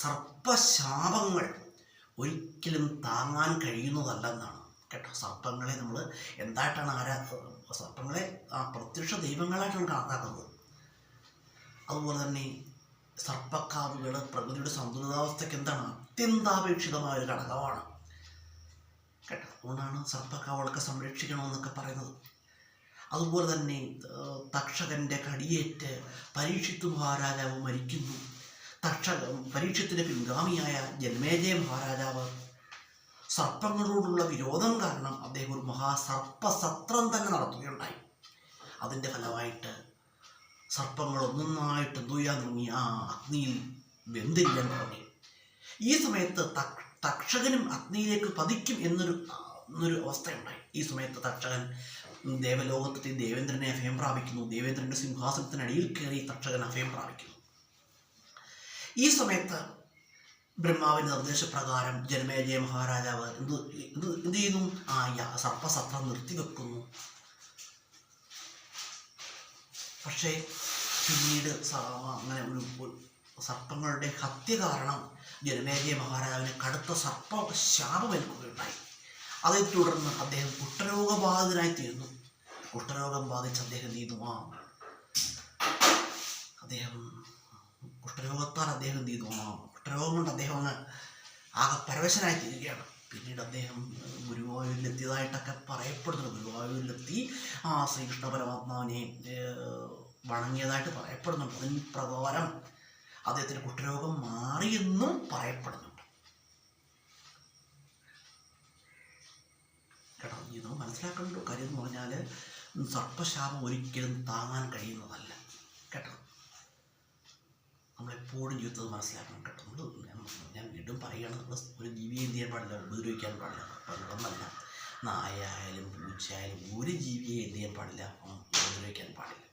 സർപ്പശാപങ്ങൾ ഒരിക്കലും താങ്ങാൻ കഴിയുന്നതല്ലെന്നാണ് കേട്ടോ. സർപ്പങ്ങളെ നമ്മൾ എന്തായിട്ടാണ് സർപ്പങ്ങളെ പ്രത്യക്ഷ ദൈവങ്ങളായിട്ടാണ് കണക്കാക്കുന്നത്. അതുപോലെ തന്നെ സർപ്പക്കാവുകൾ പ്രകൃതിയുടെ സന്തുലിതാവസ്ഥയ്ക്ക് എന്താണ് അത്യന്താപേക്ഷിതമായ ഒരു ഘടകമാണ് കേട്ടോ. അതുകൊണ്ടാണ് സർപ്പക്കാവുകളൊക്കെ സംരക്ഷിക്കണമെന്നൊക്കെ പറയുന്നത്. അതുപോലെ തന്നെ തക്ഷകൻ്റെ കടിയേറ്റ് പരീക്ഷിത്ത് മഹാരാജാവ് മരിക്കുന്നു. പരീക്ഷത്തിൻ്റെ പിൻഗാമിയായ ജന്മേജയ മഹാരാജാവ് സർപ്പങ്ങളോടുള്ള വിരോധം കാരണം അദ്ദേഹം ഒരു മഹാസർപ്പസത്രം തന്നെ നടത്തുകയുണ്ടായി. അതിൻ്റെ ഫലമായിട്ട് സർപ്പങ്ങൾ ഒന്നൊന്നായിട്ട് എന്തുചെയ്യാൻ തുടങ്ങി, അഗ്നിയിൽ വെന്തിരിക്കാൻ തുടങ്ങി. ഈ സമയത്ത് തക്ഷകനും അഗ്നിയിലേക്ക് പതിക്കും എന്നൊരു അവസ്ഥയുണ്ടായി. ഈ സമയത്ത് തക്ഷകൻ ദേവലോകത്തെ ദേവേന്ദ്രനെ അഭയം പ്രാപിക്കുന്നു. ദേവേന്ദ്രൻ്റെ സിംഹാസനത്തിനടിയിൽ കയറി തക്ഷകൻ അഭയം പ്രാപിക്കുന്നു. ഈ സമയത്ത് ബ്രഹ്മാവിൻ്റെ നിർദ്ദേശപ്രകാരം ജനമേജയ മഹാരാജാവ് എന്ത് ചെയ്യുന്നു, സർപ്പസത്രം നിർത്തിവെക്കുന്നു. പക്ഷേ പിന്നീട് അങ്ങനെ ഒരു സർപ്പങ്ങളുടെ ഹത്യ കാരണം ജനമേജയ മഹാരാജാവിന് കടുത്ത സർപ്പശാപമേൽക്കുകയുണ്ടായി. അതേ തുടർന്ന് അദ്ദേഹം കുഷ്ഠരോഗബാധിതനായി തീർന്നു. കുഷ്ഠരോഗം ബാധിച്ച് അദ്ദേഹം കുഷ്ഠരോഗത്താൽ അദ്ദേഹം കുഷ്ഠരോഗം കൊണ്ട് അദ്ദേഹം അങ്ങ് ആകെ പരവശനായി തീരുകയാണ്. പിന്നീട് അദ്ദേഹം ഗുരുവായൂരിലെത്തിയതായിട്ടൊക്കെ പറയപ്പെടുന്നു. ഗുരുവായൂരിലെത്തി ശ്രീകൃഷ്ണ പരമാത്മാവിനെ വണങ്ങിയതായിട്ട് പറയപ്പെടുന്നുണ്ട്. അതിന് പ്രകാരം അദ്ദേഹത്തിന് കുഷ്ഠരോഗം മാറിയെന്നും പറയപ്പെടുന്നുണ്ട് കേട്ടോ. ഇത് മനസ്സിലാക്കേണ്ട കാര്യം എന്ന് പറഞ്ഞാൽ സർപ്പശാപം ഒരിക്കലും താങ്ങാൻ കഴിയുന്നതല്ല കേട്ടോ. നമ്മളെപ്പോഴും ജീവിതത്തിൽ മനസ്സിലാക്കണം കേട്ടോ. ഞാൻ വീണ്ടും പറയുകയാണ്, നമ്മൾ ഒരു ജീവിയെ എന്ത് ചെയ്യാൻ പാടില്ല, ഉപദ്രവിക്കാൻ പാടില്ല. പണ്ടൊന്നല്ല, നായയായാലും പൂച്ചയായാലും ഒരു ജീവിയെ എന്ത് ചെയ്യാൻ പാടില്ല, ഉപദ്രവിക്കാൻ പാടില്ല.